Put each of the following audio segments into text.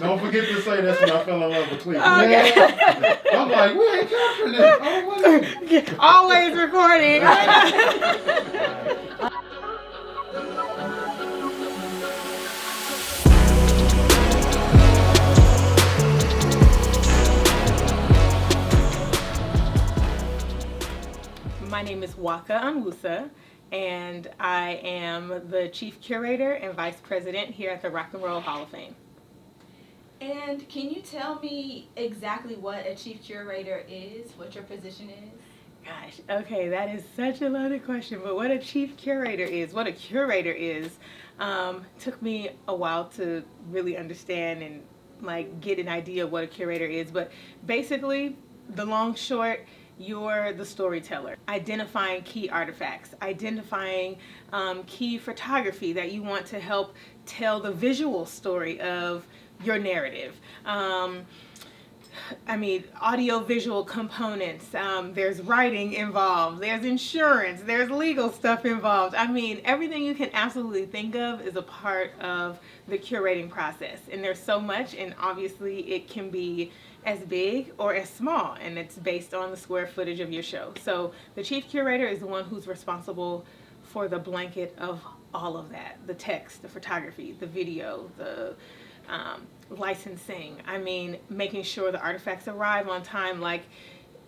Don't forget to say that's when I fell in love with Cleveland. Okay. I'm like, we ain't capturing this. Always recording. My name is Nwaka Onwusa, and I am the Chief Curator and Vice President here at the Rock and Roll Hall of Fame. And can you tell me exactly what a Chief Curator is, what your position is? Gosh, okay, that is such a loaded question, but what a Chief Curator is, took me a while to really understand and get an idea of what a curator is. But basically, the long short, you're the storyteller, identifying key artifacts, identifying key photography that you want to help tell the visual story of your narrative. Audio-visual components, there's writing involved, there's insurance, there's legal stuff involved. Everything you can absolutely think of is a part of the curating process. And there's so much, and obviously it can be as big or as small, and it's based on the square footage of your show. So the Chief Curator is the one who's responsible for the blanket of all of that, the text, the photography, the video, the licensing. Making sure the artifacts arrive on time,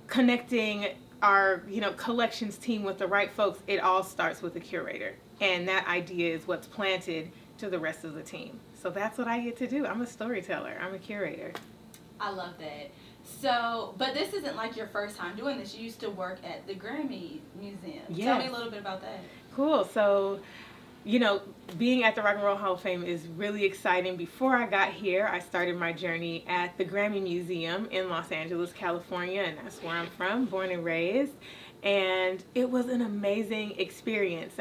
connecting our collections team with the right folks. It all starts with the curator, and that idea is what's planted to the rest of the team. So that's what I get to do. I'm a storyteller. I'm a curator. I love that. So, but this isn't like your first time doing this. You used to work at the Grammy Museum. Yes. Tell me a little bit about that. Cool. So, being at the Rock and Roll Hall of Fame is really exciting. Before I got here, I started my journey at the Grammy Museum in Los Angeles, California, and that's where I'm from, born and raised. And it was an amazing experience.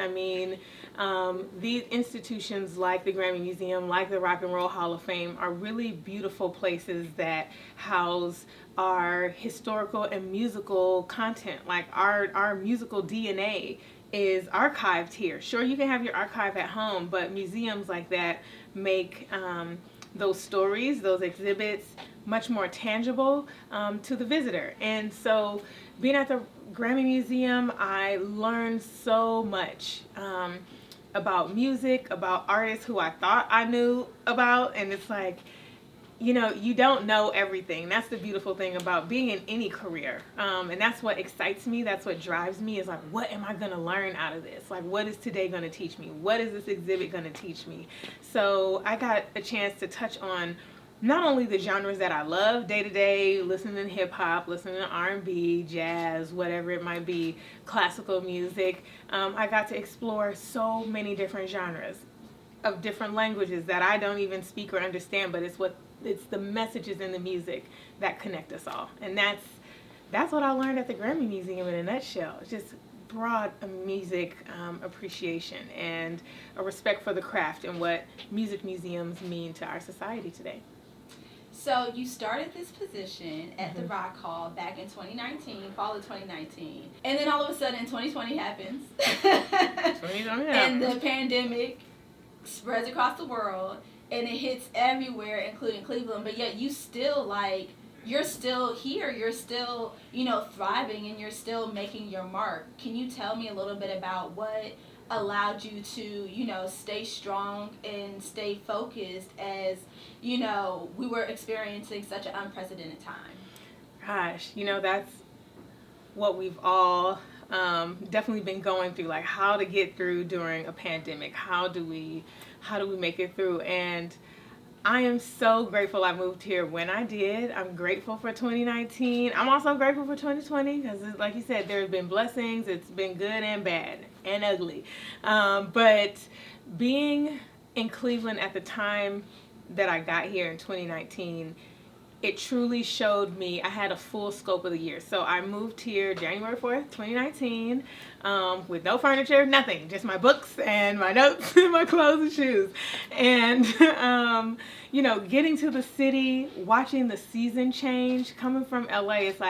These institutions like the Grammy Museum, like the Rock and Roll Hall of Fame, are really beautiful places that house our historical and musical content. Our musical DNA is archived here. Sure, you can have your archive at home, but museums like that make those stories, those exhibits, much more tangible to the visitor. And so being at the Grammy Museum, I learned so much about music, about artists who I thought I knew about, and it's you don't know everything. That's the beautiful thing about being in any career. And that's what excites me. That's what drives me, is what am I going to learn out of this? What is today going to teach me? What is this exhibit going to teach me? So I got a chance to touch on not only the genres that I love day to day, listening to hip hop, listening to R&B, jazz, whatever it might be, classical music. I got to explore so many different genres of different languages that I don't even speak or understand, but it's the messages in the music that connect us all. And that's what I learned at the Grammy Museum in a nutshell. It's just broad music appreciation and a respect for the craft and what music museums mean to our society today. So you started this position at the Rock Hall back in 2019, fall of 2019. And then all of a sudden 2020 happens. 2020 happens. And the pandemic spreads across the world. And it hits everywhere, including Cleveland, but yet you're still here, you're still, thriving, and you're still making your mark. Can you tell me a little bit about what allowed you to, stay strong and stay focused as, we were experiencing such an unprecedented time? Gosh, that's what we've all definitely been going through, how to get through during a pandemic. How do we make it through? And I am so grateful I moved here when I did. I'm grateful for 2019. I'm also grateful for 2020 because, like you said, there have been blessings. It's been good and bad and ugly. But being in Cleveland at the time that I got here in 2019, it truly showed me I had a full scope of the year. So I moved here January 4th, 2019, with no furniture, nothing, just my books and my notes and my clothes and shoes. And, getting to the city, watching the season change, coming from LA, it's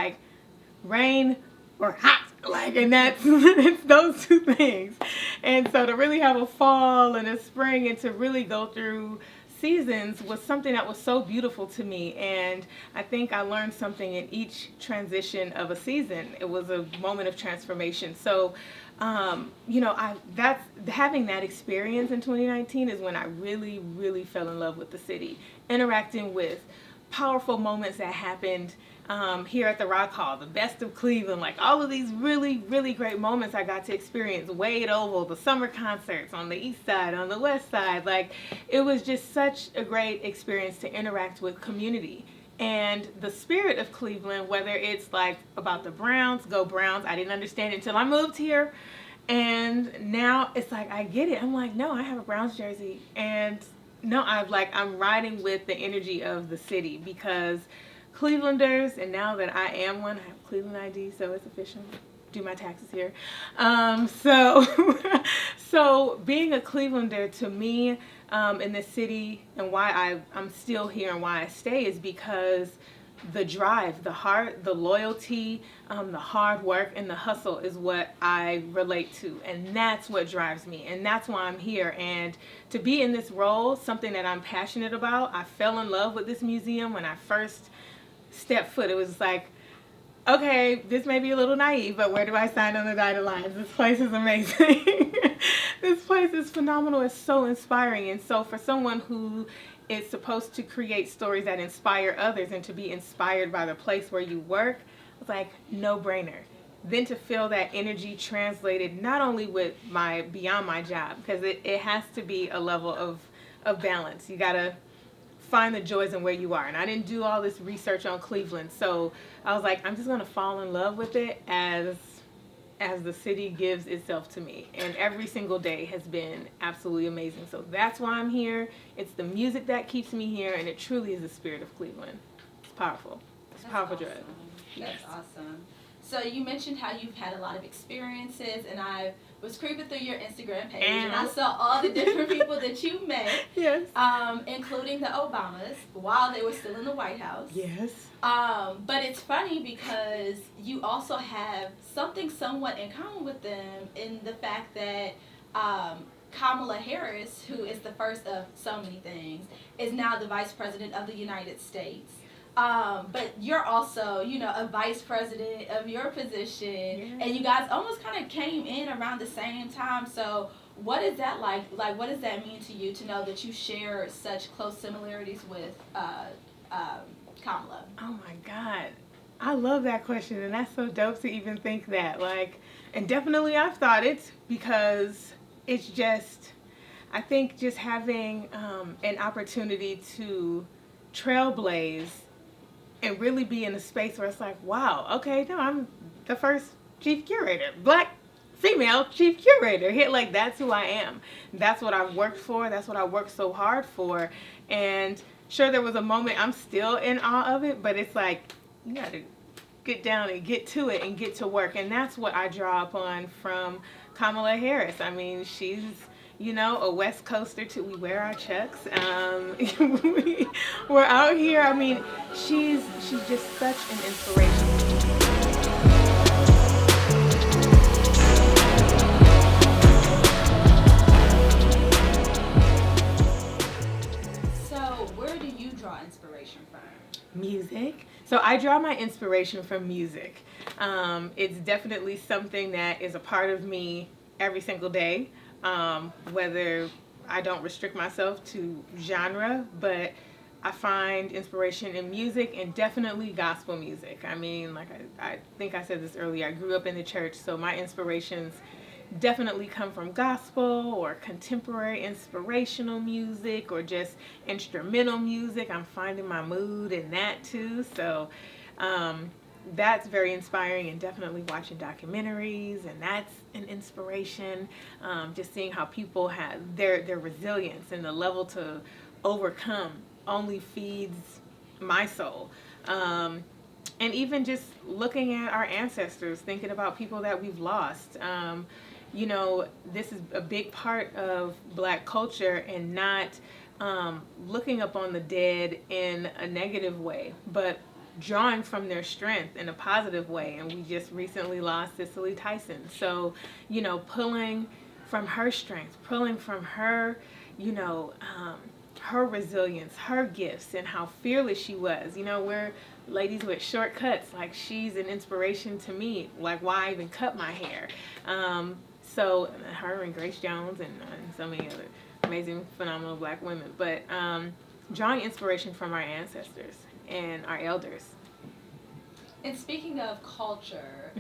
rain or hot. And that's it's those two things. And so to really have a fall and a spring and to really go through seasons was something that was so beautiful to me, and I think I learned something in each transition of a season. It was a moment of transformation. So that's having that experience in 2019 is when I really, really fell in love with the city, interacting with powerful moments that happened here at the Rock Hall, the Best of Cleveland, like all of these really, really great moments I got to experience. Wade Oval, the summer concerts on the east side, on the west side. Like, it was just such a great experience to interact with community. And the spirit of Cleveland, whether it's like about the Browns, go Browns, I didn't understand it until I moved here. And now it's like, I get it. I'm like, no, I have a Browns jersey. And no, I'm riding with the energy of the city, because Clevelanders, and now that I am one, I have Cleveland ID, so it's official. Do my taxes here. So being a Clevelander to me in this city, and why I'm still here and why I stay, is because the drive, the heart, the loyalty, the hard work, and the hustle is what I relate to, and that's what drives me, and that's why I'm here. And to be in this role, something that I'm passionate about, I fell in love with this museum when I first stepped foot. It was like, okay, this may be a little naive, but where do I sign on the dotted lines? This place is amazing. This place is phenomenal. It's so inspiring. And so for someone who is supposed to create stories that inspire others and to be inspired by the place where you work, it's like no brainer. Then to feel that energy translated not only with beyond my job, because it has to be a level of balance. You gotta find the joys in where you are. And I didn't do all this research on Cleveland, so I was like, I'm just gonna fall in love with it as the city gives itself to me. And every single day has been absolutely amazing. So that's why I'm here. It's the music that keeps me here, and it truly is the spirit of Cleveland. It's powerful. It's powerful awesome. drive. That's awesome. So you mentioned how you've had a lot of experiences, and I was creeping through your Instagram page, and I saw all the different people that you met, Yes. Including the Obamas while they were still in the White House. Yes. But it's funny because you also have something somewhat in common with them in the fact that Kamala Harris, who is the first of so many things, is now the Vice President of the United States. But you're also, a vice president of your position, and you guys almost kind of came in around the same time. So what is that like? Like, what does that mean to you to know that you share such close similarities with Kamala? Oh my God. I love that question, and that's so dope to even think that. Like, and definitely I've thought it, because it's just, I think just having an opportunity to trailblaze and really be in a space where it's like, wow, okay, no, I'm the first chief curator, Black female chief curator here. Like, that's who I am. That's what I've worked for. That's what I worked so hard for. And sure, there was a moment I'm still in awe of it, but it's like, you got to get down and get to it and get to work. And that's what I draw upon from Kamala Harris. I mean, she's, a West Coaster too. We wear our chucks. We're out here. I mean, she's just such an inspiration. So where do you draw inspiration from? Music. So I draw my inspiration from music. It's definitely something that is a part of me every single day. Whether I don't restrict myself to genre, but I find inspiration in music, and definitely gospel music. I mean, like I think I said this earlier, I grew up in the church, so my inspirations definitely come from gospel or contemporary inspirational music or just instrumental music. I'm finding my mood in that too. So that's very inspiring, and definitely watching documentaries, and that's an inspiration. Just seeing how people have their resilience and the level to overcome only feeds my soul. And even just looking at our ancestors, thinking about people that we've lost. This is a big part of Black culture, and not looking upon the dead in a negative way, but drawing from their strength in a positive way. And we just recently lost Cicely Tyson. So, pulling from her strength, pulling from her, her resilience, her gifts, and how fearless she was. You know, we're ladies with shortcuts. Like, she's an inspiration to me. Like, why even cut my hair? So her and Grace Jones and so many other amazing, phenomenal Black women. But drawing inspiration from our ancestors and our elders. And speaking of culture,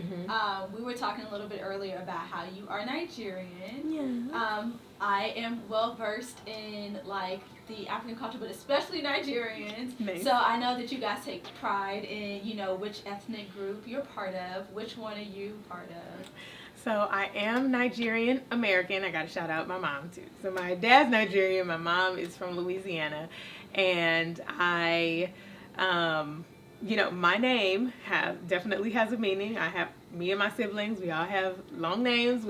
we were talking a little bit earlier about how you are Nigerian. Yeah. I am well versed in like the African culture, but especially Nigerians. Nice. So I know that you guys take pride in, you know, which ethnic group you're part of. Which one are you part of? So I am Nigerian American. I got to shout out my mom too. So my dad's Nigerian. My mom is from Louisiana, and I. You know, my name definitely has a meaning. Me and my siblings, we all have long names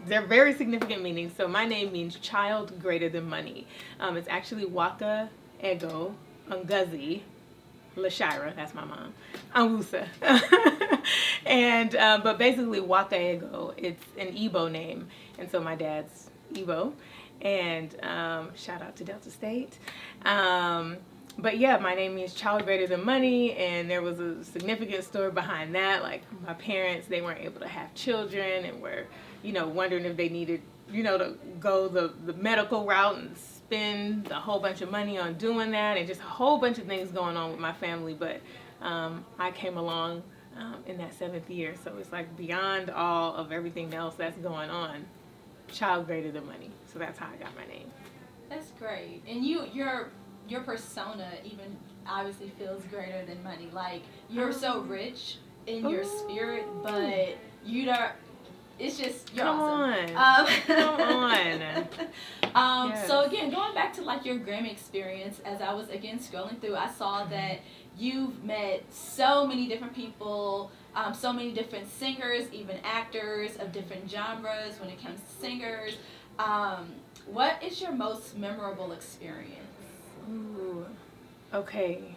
they're very significant meanings. So my name means child greater than money. It's actually Nwaka Ego Ngozi Lashira, that's my mom, Onwusa. And, but basically Nwaka Ego, it's an Igbo name. And so my dad's Igbo. And shout out to Delta State. But yeah, my name means child greater than money, and there was a significant story behind that. Like, my parents, they weren't able to have children and were, you know, wondering if they needed, you know, to go the medical route and spend a whole bunch of money on doing that, and just a whole bunch of things going on with my family. But I came along in that 7th year, so it's like beyond all of everything else that's going on, child greater than money. So that's how I got my name. That's great. And your persona even obviously feels greater than money. Like, you're so rich in your spirit, but you don't. It's just, you're awesome. Come on. Yes. So again, going back to like your Grammy experience, as I was again scrolling through, I saw that you've met so many different people, so many different singers, even actors of different genres when it comes to singers. What is your most memorable experience? Ooh, okay.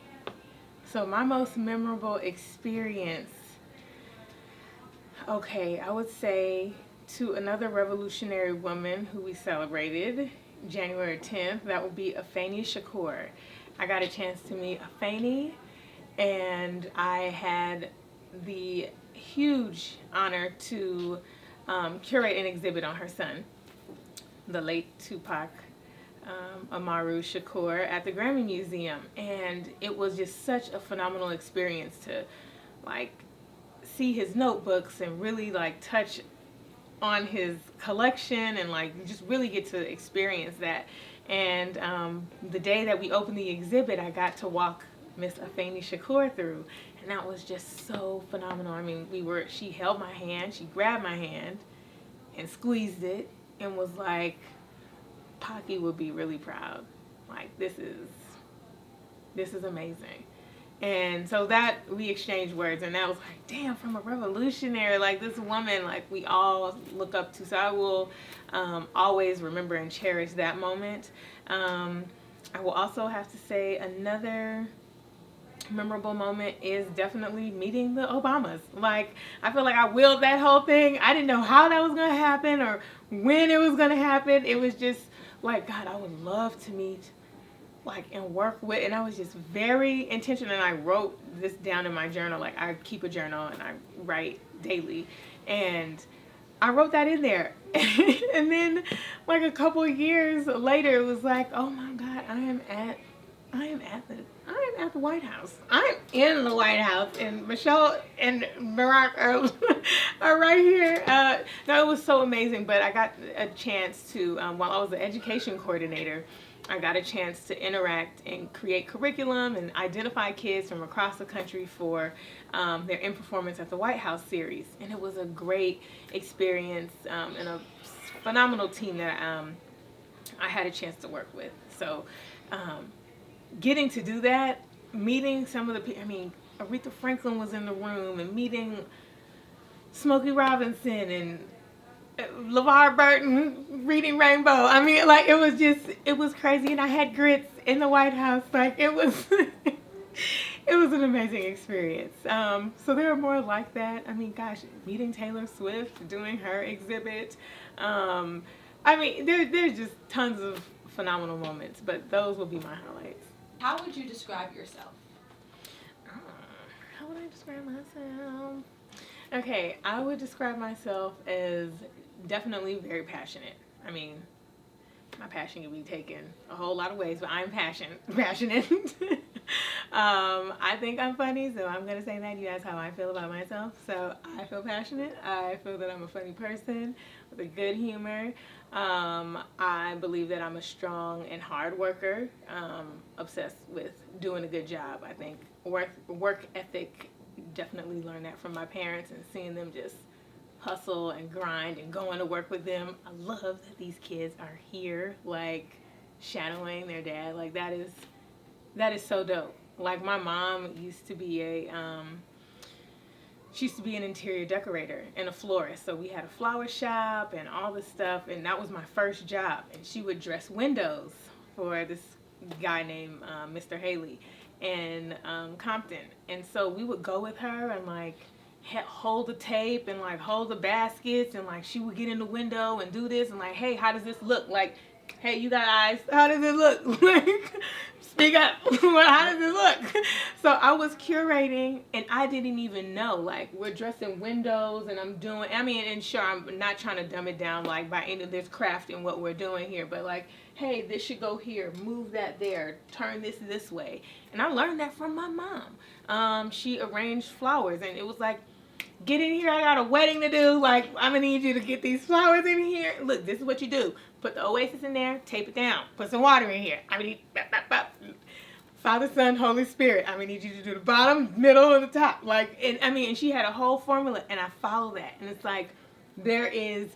So my most memorable experience, okay, I would say to another revolutionary woman who we celebrated January 10th, that would be Afeni Shakur. I got a chance to meet Afeni, and I had the huge honor to curate an exhibit on her son, the late Tupac Amaru Shakur, at the Grammy Museum. And it was just such a phenomenal experience to like see his notebooks and really like touch on his collection and like just really get to experience that. And the day that we opened the exhibit, I got to walk Miss Afeni Shakur through, and that was just so phenomenal. I mean, she held my hand, she grabbed my hand and squeezed it and was like, Pocky would be really proud. Like, this is amazing. And so that, we exchanged words, and that was like, damn, from a revolutionary, like this woman, like we all look up to. So I will always remember and cherish that moment. I will also have to say another memorable moment is definitely meeting the Obamas. Like, I feel like I willed that whole thing. I didn't know how that was going to happen or when it was going to happen. It was just like, God, I would love to meet, like, and work with, and I was just very intentional, and I wrote this down in my journal. Like, I keep a journal and I write daily, and I wrote that in there. And then like a couple of years later, it was like, oh my God, I am at the White House. I'm in the White House, and Michelle and Barack are right here. No, it was so amazing. But I got a chance to, while I was the education coordinator, I got a chance to interact and create curriculum and identify kids from across the country for their In Performance at the White House series. And it was a great experience and a phenomenal team that I had a chance to work with. So getting to do that, meeting some of the people, I mean, Aretha Franklin was in the room, and meeting Smokey Robinson and LeVar Burton reading Rainbow. I mean, like, it was crazy. And I had grits in the White House. Like, it was it was an amazing experience. So there are more like that. I mean, gosh, meeting Taylor Swift, doing her exhibit. I mean, there's just tons of phenomenal moments, but those will be my highlights. How would you describe yourself? How would I describe myself? Okay, I would describe myself as definitely very passionate. I mean, my passion can be taken a whole lot of ways, but I'm passionate. I think I'm funny, so I'm gonna say that. You asked how I feel about myself, so I feel passionate. I feel that I'm a funny person with a good humor. I believe that I'm a strong and hard worker, obsessed with doing a good job. I think work ethic, definitely learned that from my parents and seeing them just hustle and grind and going to work with them. I love that these kids are here, like, shadowing their dad. Like, that is so dope. Like, my mom used to be she used to be an interior decorator and a florist. So we had a flower shop and all this stuff, and that was my first job. And she would dress windows for this guy named Mr. Haley in Compton. And so we would go with her and, like, hold the tape and, like, hold the baskets, and, like, she would get in the window and do this and, like, hey, how does this look? Like, hey, you got eyes, how does it look? Like, speak up. How does it look? So I was curating, and I didn't even know, like, we're dressing windows, and I'm doing, I mean, and sure, I'm not trying to dumb it down, like, by any of this craft in what we're doing here, but, like, hey, this should go here, move that there, turn this way. And I learned that from my mom. She arranged flowers, and it was like, get in here, I got a wedding to do, like, I'm gonna need you to get these flowers in here. Look, this is what you do. Put the oasis in there, tape it down, put some water in here. I'm gonna need Father, Son, Holy Spirit. I'm gonna need you to do the bottom, middle, and the top. Like, and she had a whole formula, and I follow that. And it's like, there's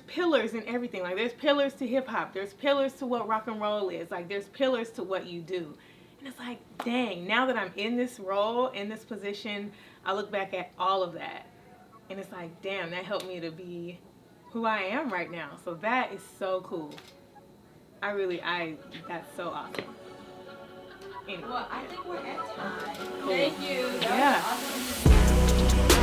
pillars in everything. Like, there's pillars to hip hop. There's pillars to what rock and roll is. Like, there's pillars to what you do. And it's like, dang, now that I'm in this role, in this position, I look back at all of that, and it's like, damn, that helped me to be who I am right now. So that is so cool. That's so awesome. Anyway, Well, I think we're at time. Cool. Thank you. Yeah. That was awesome.